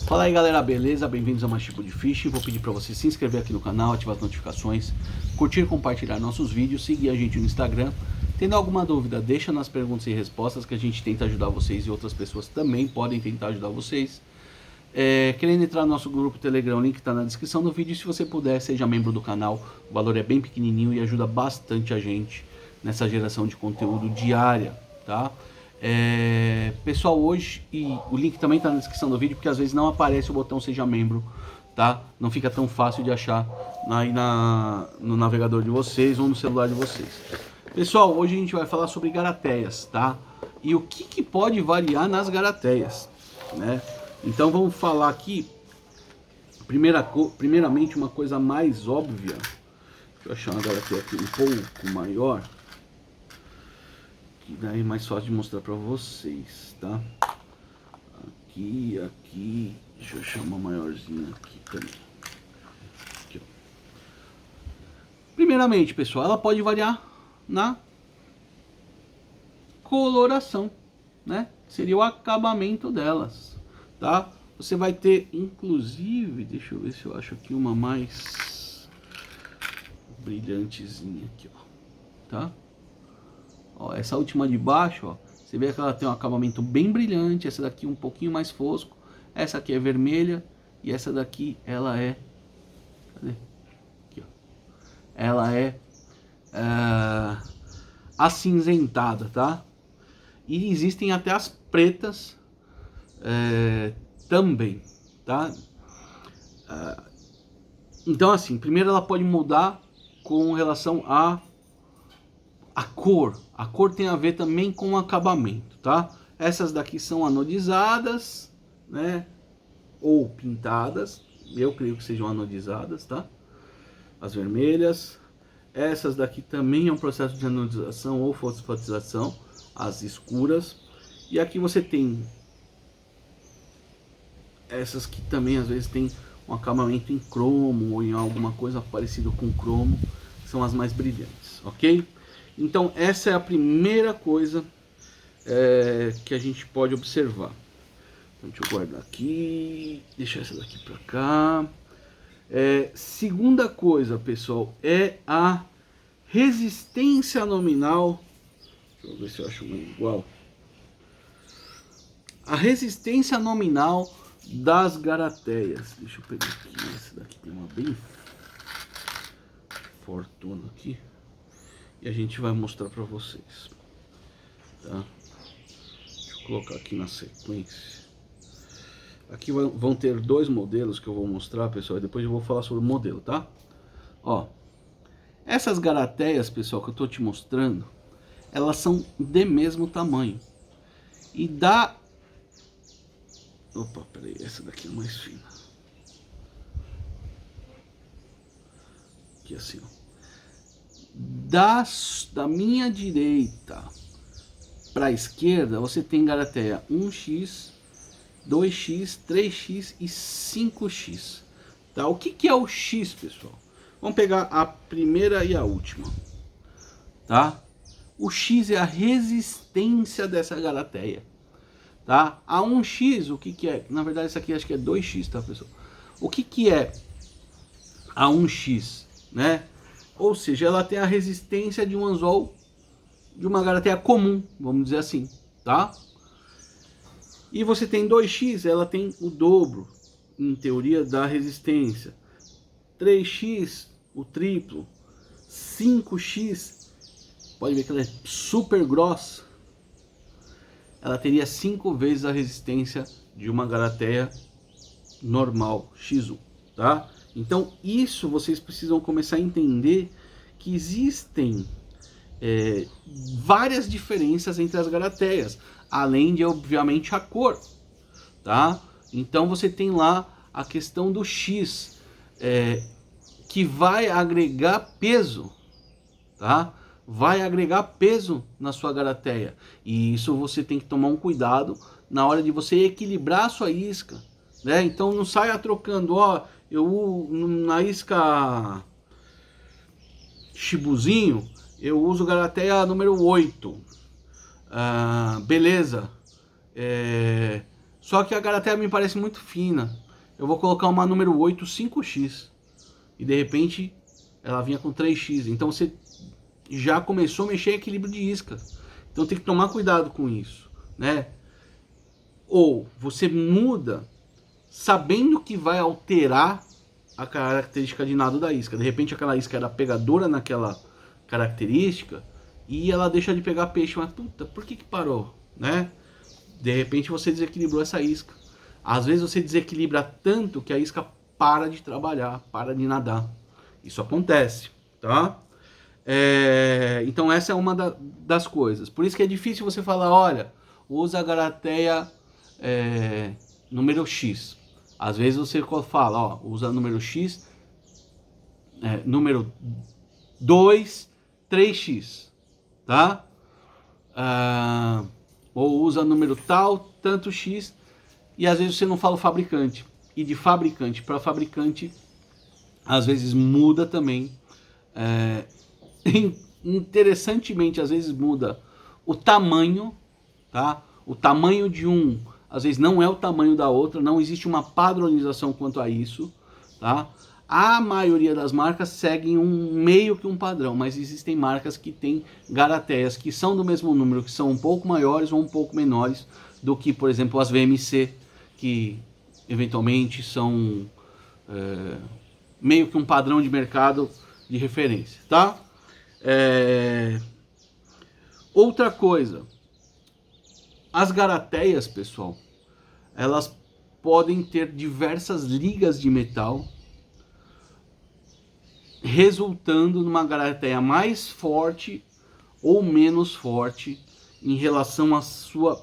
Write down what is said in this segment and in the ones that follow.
Fala aí galera, beleza? Bem-vindos a mais tipo de Fishing. Vou pedir para você se inscrever aqui no canal, ativar as notificações, curtir e compartilhar nossos vídeos, seguir a gente no Instagram. Tendo alguma dúvida, deixa nas perguntas e respostas que a gente tenta ajudar vocês e outras pessoas também podem tentar ajudar vocês. Querendo entrar no nosso grupo Telegram, o link está na descrição do vídeo. Se você puder, seja membro do canal, o valor é bem pequenininho e ajuda bastante a gente nessa geração de conteúdo diária, tá? Pessoal, hoje, e o link também está na descrição do vídeo, porque às vezes não aparece o botão seja membro, tá? Não fica tão fácil de achar aí no navegador de vocês ou no celular de vocês. Pessoal, hoje a gente vai falar sobre garateias, tá? E o que pode variar nas garateias, né? Então vamos falar aqui, primeiramente uma coisa mais óbvia. Deixa eu achar uma garateia aqui um pouco maior, que daí é mais fácil de mostrar para vocês, tá? Aqui, deixa eu achar uma maiorzinha aqui também. Aqui, ó. Primeiramente, pessoal, ela pode variar na coloração, né? Seria o acabamento delas, tá? Você vai ter, inclusive, deixa eu ver se eu acho aqui uma mais brilhantezinha aqui, ó, tá? Ó, essa última de baixo, ó, você vê que ela tem um acabamento bem brilhante. Essa daqui um pouquinho mais fosco. Essa aqui é vermelha e essa daqui ela é, cadê? Aqui, ó. Ela é acinzentada, tá? E existem até as pretas também, tá? Então assim, primeiro ela pode mudar com relação a cor. A cor tem a ver também com o acabamento, tá? Essas daqui são anodizadas, né? Ou pintadas. Eu creio que sejam anodizadas, tá? As vermelhas. Essas daqui também é um processo de anodização ou fosfatização. As escuras. E aqui você tem essas que também às vezes tem um acabamento em cromo ou em alguma coisa parecida com cromo. São as mais brilhantes, ok? Então essa é a primeira coisa que a gente pode observar. Então, deixa eu guardar aqui, deixar essa daqui para cá. Segunda coisa, pessoal, é a resistência nominal. Deixa eu ver se eu acho um igual. A resistência nominal das garateias. Deixa eu pegar aqui, essa daqui tem uma bem fortuna aqui. E a gente vai mostrar para vocês, tá? Deixa eu colocar aqui na sequência. Aqui vão ter dois modelos que eu vou mostrar, pessoal, e depois eu vou falar sobre o modelo, tá? Ó, essas garateias, pessoal, que eu tô te mostrando, elas são de mesmo tamanho. E dá... Opa, peraí, essa daqui é mais fina. Aqui assim, ó. Da minha direita para a esquerda, você tem garateia 1x, 2x, 3x e 5x. Tá? O que é o x, pessoal? Vamos pegar a primeira e a última. Tá? O x é a resistência dessa garateia. Tá? A 1x, o que é? Na verdade, isso aqui acho que é 2x, tá, pessoal? O que é a 1x, né? Ou seja, ela tem a resistência de um anzol de uma garateia comum, vamos dizer assim, tá? E você tem 2x, ela tem o dobro, em teoria, da resistência. 3x, o triplo. 5x, pode ver que ela é super grossa. Ela teria 5 vezes a resistência de uma garateia normal, X1, tá? Então isso vocês precisam começar a entender que existem várias diferenças entre as garateias, além de obviamente a cor, tá? Então você tem lá a questão do X, que vai agregar peso, tá? Vai agregar peso na sua garateia, e isso você tem que tomar um cuidado na hora de você equilibrar a sua isca, né? Então não saia trocando, ó, na isca chibuzinho eu uso garateia número 8, beleza, Só que a garateia me parece muito fina. Eu vou colocar uma número 8, 5x. E de repente ela vinha com 3x. Então você já começou a mexer em equilíbrio de isca. Então tem que tomar cuidado com isso, né? Ou você muda sabendo que vai alterar a característica de nado da isca. De repente aquela isca era pegadora naquela característica e ela deixa de pegar peixe. Mas puta, por que parou, né? De repente você desequilibrou essa isca. Às vezes você desequilibra tanto que a isca para de trabalhar, para de nadar. Isso acontece, tá? Então essa é uma das coisas. Por isso que é difícil você falar, olha, usa a garateia número X. Às vezes você fala, ó, usa número X, número 2, 3x, tá? Ou usa número tal, tanto X, e às vezes você não fala o fabricante. E de fabricante para fabricante, às vezes muda também. Interessantemente, às vezes muda o tamanho, tá? O tamanho de um, às vezes não é o tamanho da outra, não existe uma padronização quanto a isso, tá? A maioria das marcas seguem meio que um padrão, mas existem marcas que têm garateias que são do mesmo número, que são um pouco maiores ou um pouco menores do que, por exemplo, as VMC, que eventualmente são meio que um padrão de mercado de referência, tá? Outra coisa, as garateias, pessoal, elas podem ter diversas ligas de metal, resultando numa garateia mais forte ou menos forte em relação à sua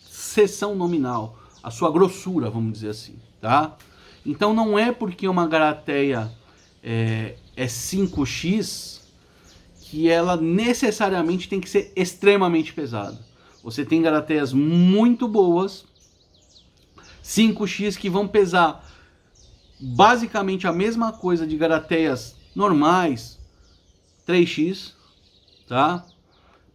seção nominal, a sua grossura, vamos dizer assim, tá? Então não é porque uma garateia é 5x que ela necessariamente tem que ser extremamente pesada. Você tem garateias muito boas, 5x, que vão pesar basicamente a mesma coisa de garateias normais, 3x, tá?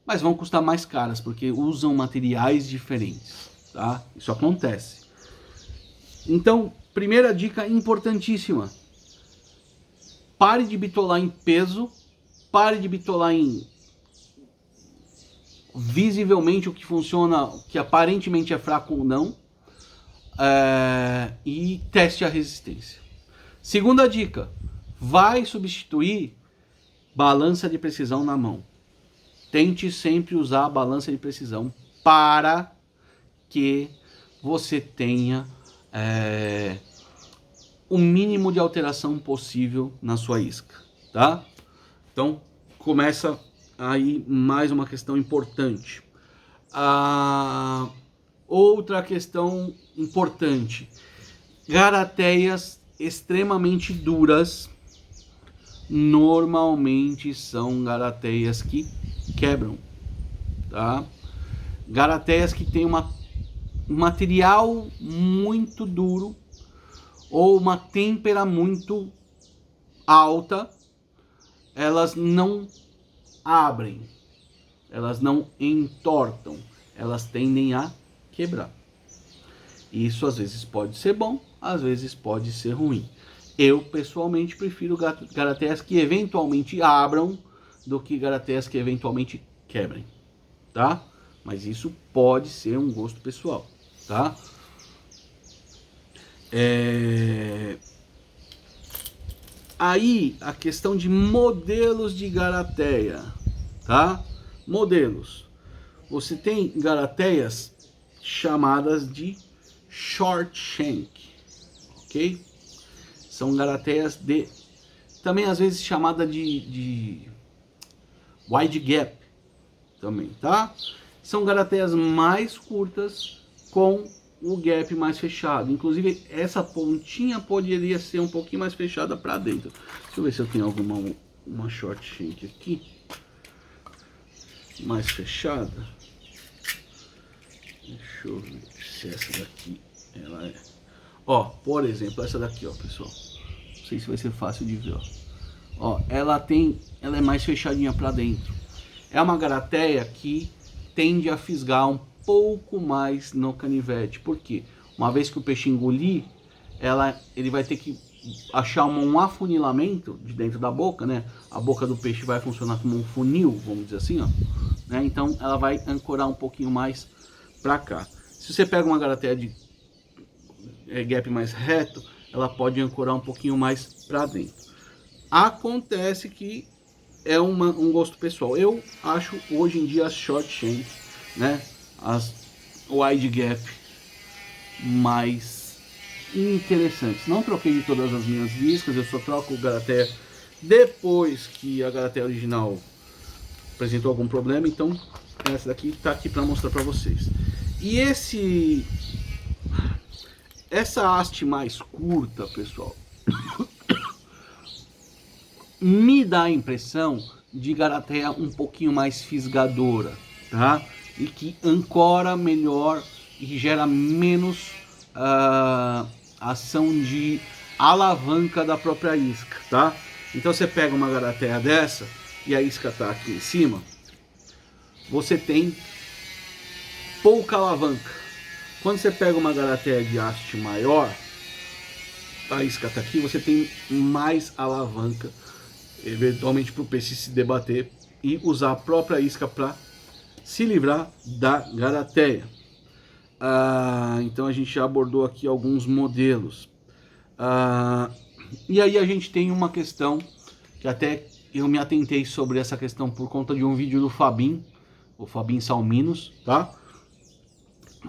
Mas vão custar mais caras, porque usam materiais diferentes, tá? Isso acontece. Então, primeira dica importantíssima: pare de bitolar em peso, pare de bitolar em visivelmente o que funciona, o que aparentemente é fraco ou não, e teste a resistência. Segunda dica: vai substituir balança de precisão na mão. Tente sempre usar a balança de precisão para que você tenha o mínimo de alteração possível na sua isca, tá? Então, começa aí mais uma questão importante. Outra questão importante: garateias extremamente duras normalmente são garateias que quebram, tá? Garateias que tem um material muito duro ou uma têmpera muito alta, elas não abrem, elas não entortam, elas tendem a quebrar. Isso às vezes pode ser bom, às vezes pode ser ruim. Eu pessoalmente prefiro garateias que eventualmente abram do que garateias que eventualmente quebrem, tá? Mas isso pode ser um gosto pessoal, tá? Aí a questão de modelos de garateia, tá? Modelos. Você tem garateias chamadas de short shank, ok? São garateias também às vezes chamada de wide gap também, tá? São garateias mais curtas com o gap mais fechado. Inclusive essa pontinha poderia ser um pouquinho mais fechada para dentro. Deixa eu ver se eu tenho uma short shank aqui mais fechada. Deixa eu ver se essa daqui ela é. Ó, por exemplo, essa daqui, ó, pessoal. Não sei se vai ser fácil de ver, ó. Ó, ela é mais fechadinha para dentro. É uma garateia que tende a fisgar pouco mais no canivete. Por quê? Uma vez que o peixe engolir, ele vai ter que achar um afunilamento de dentro da boca, né? A boca do peixe vai funcionar como um funil, vamos dizer assim, ó, né? Então ela vai ancorar um pouquinho mais para cá. Se você pega uma garateia de gap mais reto, ela pode ancorar um pouquinho mais para dentro. Acontece que é um gosto pessoal. Eu acho hoje em dia as short chain, né, as wide gap mais interessantes. Não troquei de todas as minhas iscas, eu só troco o garateia depois que a garateia original apresentou algum problema. Então essa daqui tá aqui para mostrar para vocês. E essa haste mais curta, pessoal, me dá a impressão de garateia um pouquinho mais fisgadora, tá? E que ancora melhor e que gera menos ação de alavanca da própria isca, tá? Então você pega uma garateia dessa e a isca tá aqui em cima, você tem pouca alavanca. Quando você pega uma garateia de haste maior, a isca tá aqui, você tem mais alavanca, eventualmente para o peixe se debater e usar a própria isca para se livrar da garateia. Então a gente já abordou aqui alguns modelos. E aí a gente tem uma questão que até eu me atentei sobre essa questão por conta de um vídeo do Fabin, o Fabin Salminos, tá?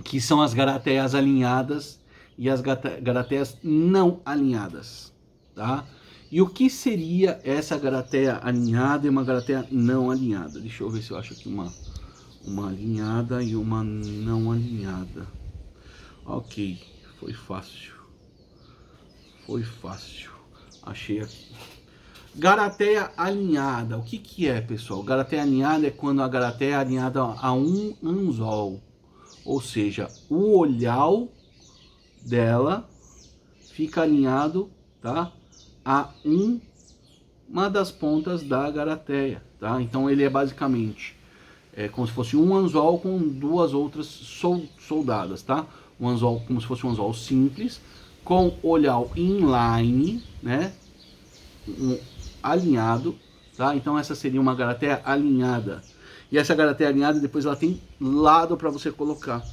Que são as garateias alinhadas e as garateias não alinhadas, tá? E o que seria essa garateia alinhada e uma garateia não alinhada? Deixa eu ver se eu acho aqui uma alinhada e uma não alinhada. Ok, foi fácil. Foi fácil. Achei aqui. Garateia alinhada. O que que é, pessoal? Garateia alinhada é quando a garateia é alinhada a um anzol. Ou seja, o olhar dela fica alinhado, tá, a uma das pontas da garateia, tá? Então ele é basicamente como se fosse um anzol com duas outras soldadas, tá? Um anzol como se fosse um anzol simples, com olhar inline, né? Alinhado, tá? Então essa seria uma garateia alinhada. E essa garateia alinhada depois ela tem lado para você colocar,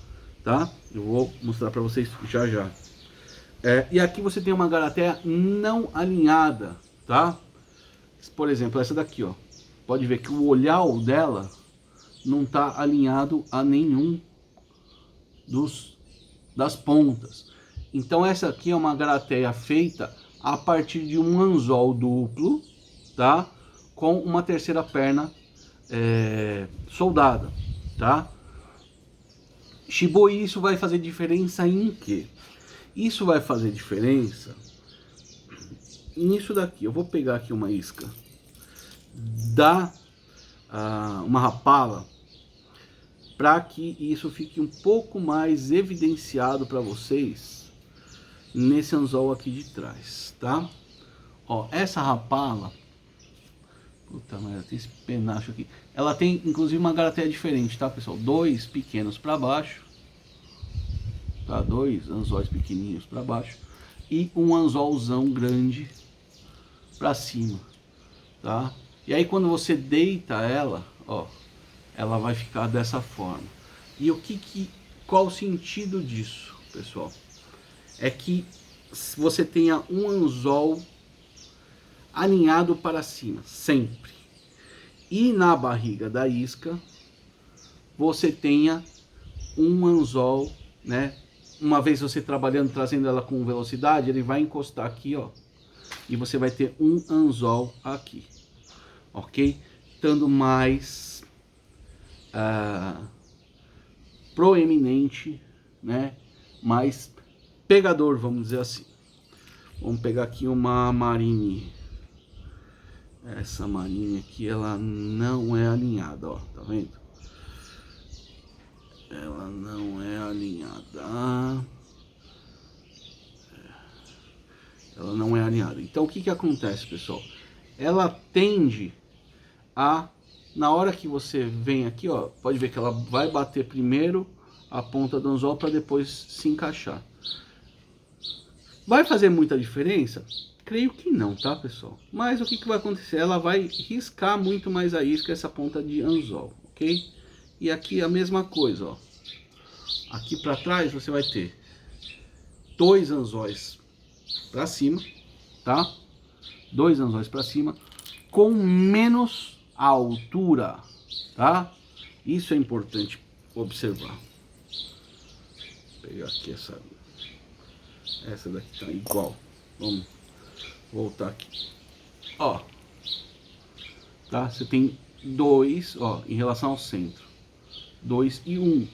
tá? Eu vou mostrar para vocês já já. E aqui você tem uma garateia não alinhada, tá? Por exemplo, essa daqui, ó. Pode ver que o olhar dela não está alinhado a nenhum das pontas. Então essa aqui é uma garateia feita a partir de um anzol duplo, tá? Com uma terceira perna soldada, tá? Shiboi, isso vai fazer diferença em quê? Isso vai fazer diferença nisso daqui. Eu vou pegar aqui uma isca uma rapala, para que isso fique um pouco mais evidenciado para vocês nesse anzol aqui de trás, tá? Ó, essa rapala, puta merda, tem esse penacho aqui. Ela tem inclusive uma garateia diferente, tá, pessoal? Dois pequenos para baixo, tá? Dois anzóis pequenininhos para baixo e um anzolzão grande para cima, tá? E aí quando você deita ela, ó, ela vai ficar dessa forma. E qual o sentido disso, pessoal? É que você tenha um anzol alinhado para cima, sempre. E na barriga da isca, você tenha um anzol, né? Uma vez você trabalhando, trazendo ela com velocidade, ele vai encostar aqui, ó. E você vai ter um anzol aqui, ok? Estando mais proeminente, né? Mais pegador, vamos dizer assim. Vamos pegar aqui uma Marine. Essa Marine aqui, ela não é alinhada, ó, tá vendo? Ela não é alinhada. Ela não é alinhada. Então o que acontece, pessoal? Ela tende a, na hora que você vem aqui, ó, pode ver que ela vai bater primeiro a ponta do anzol para depois se encaixar. Vai fazer muita diferença? Creio que não, tá, pessoal? Mas o que vai acontecer? Ela vai riscar muito mais a isca, essa ponta de anzol, ok? E aqui a mesma coisa, ó. Aqui para trás você vai ter 2 anzóis para cima, tá? 2 anzóis para cima, com menos altura, tá? Isso é importante observar. Vou pegar aqui essa daqui tá igual. Vamos voltar aqui. Ó, tá? Você tem 2, ó, em relação ao centro. 2 e 1,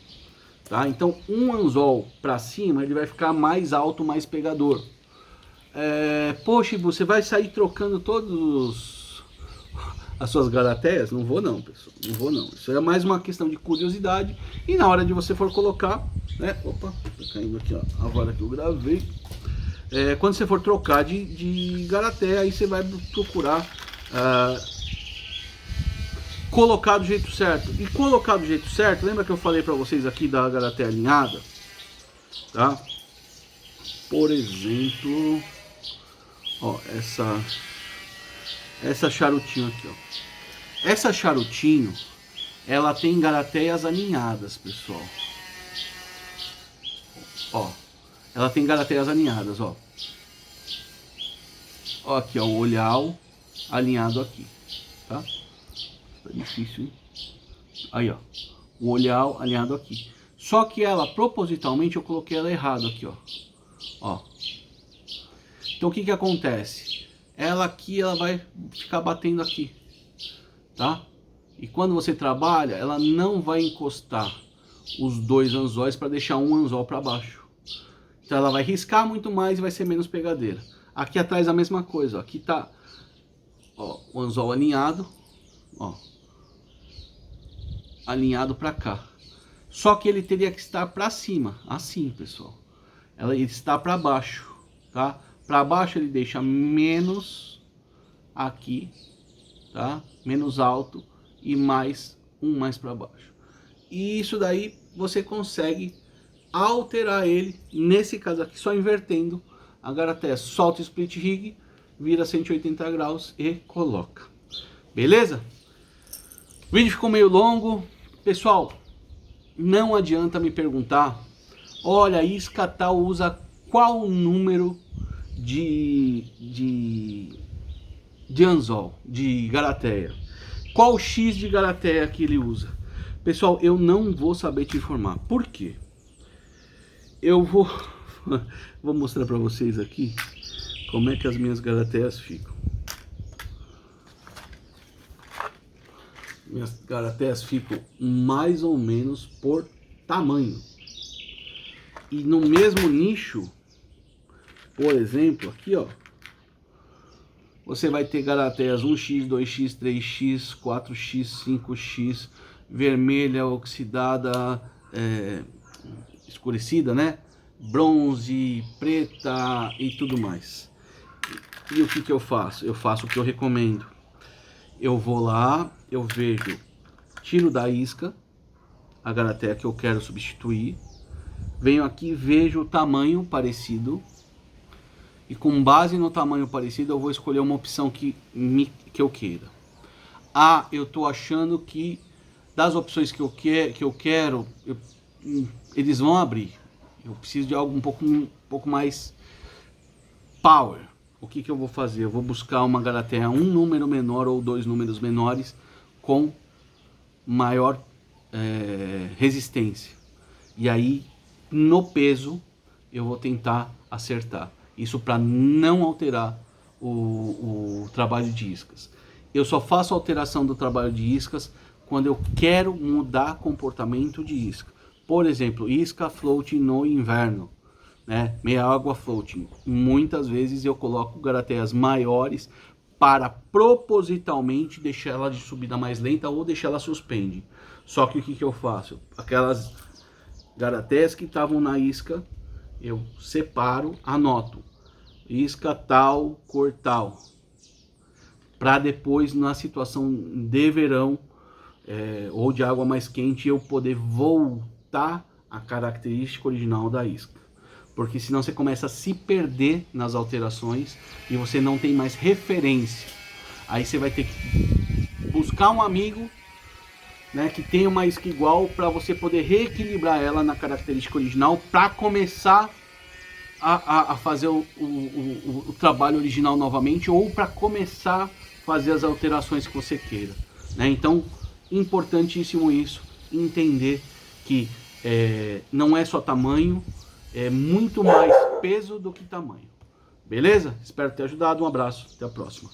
tá? Então, um anzol para cima, ele vai ficar mais alto, mais pegador. Poxa, você vai sair trocando todos as suas garateias? Não vou não, pessoal, não vou não. Isso é mais uma questão de curiosidade. E na hora de você for colocar, né? Opa, tá caindo aqui, ó, a vara que eu gravei. Quando você for trocar de garateia, aí você vai procurar colocar do jeito certo. E colocar do jeito certo, lembra que eu falei para vocês aqui da garateia alinhada? Tá? Por exemplo, ó, essa charutinho aqui, ó. Essa charutinho, ela tem garateias alinhadas, pessoal. Ó, ela tem garateias alinhadas, ó. Ó, aqui, ó, o olhal alinhado aqui, tá? Tá difícil, hein? Aí, ó, o olhal alinhado aqui. Só que ela, propositalmente, eu coloquei ela errado aqui, ó. Ó. Então, o que que acontece? Ela aqui, ela vai ficar batendo aqui, tá? E quando você trabalha, ela não vai encostar os 2 anzóis para deixar um anzol para baixo. Então, ela vai riscar muito mais e vai ser menos pegadeira. Aqui atrás a mesma coisa, ó. Aqui tá, ó, o anzol alinhado, ó, alinhado para cá. Só que ele teria que estar para cima, assim, pessoal. Ele está para baixo, tá? Para baixo ele deixa menos aqui, tá? Menos alto e mais para baixo. E isso daí você consegue alterar ele, nesse caso aqui, só invertendo a garateia. Solta o split rig, vira 180 graus e coloca. Beleza? O vídeo ficou meio longo. Pessoal, não adianta me perguntar, olha, a isca tal usa qual número de anzol, de garateia. Qual X de garateia que ele usa? Pessoal, eu não vou saber te informar. Por quê? Eu vou mostrar para vocês aqui como é que as minhas garateias ficam. Minhas garateias ficam mais ou menos por tamanho. E no mesmo nicho, por exemplo, aqui, ó, você vai ter garateias 1x, 2x, 3x, 4x, 5x, vermelha, oxidada, escurecida, né? Bronze, preta e tudo mais. E o que que eu faço? Eu faço o que eu recomendo. Eu vou lá, eu vejo, tiro da isca a garateia que eu quero substituir. Venho aqui, vejo o tamanho parecido. E com base no tamanho parecido, eu vou escolher uma opção que eu queira. Ah, eu tô achando que das opções que eu quero, eles vão abrir. Eu preciso de algo um pouco mais power. O que que eu vou fazer? Eu vou buscar uma garateia, um número menor ou 2 números menores com maior resistência. E aí, no peso, eu vou tentar acertar. Isso para não alterar o trabalho de iscas. Eu só faço alteração do trabalho de iscas quando eu quero mudar comportamento de isca. Por exemplo, isca floating no inverno, né? Meia água floating. Muitas vezes eu coloco garateias maiores para propositalmente deixar ela de subida mais lenta ou deixar ela suspende. Só que o que que eu faço? Aquelas garateias que estavam na isca, eu separo, anoto, isca tal, cor tal, para depois na situação de verão ou de água mais quente eu poder voltar a característica original da isca. Porque senão você começa a se perder nas alterações e você não tem mais referência. Aí você vai ter que buscar um amigo, né, que tenha uma isca igual para você poder reequilibrar ela na característica original para começar a fazer o trabalho original novamente, ou para começar a fazer as alterações que você queira, né? Então, importantíssimo isso, entender que não é só tamanho, é muito mais peso do que tamanho. Beleza? Espero ter ajudado, um abraço, até a próxima.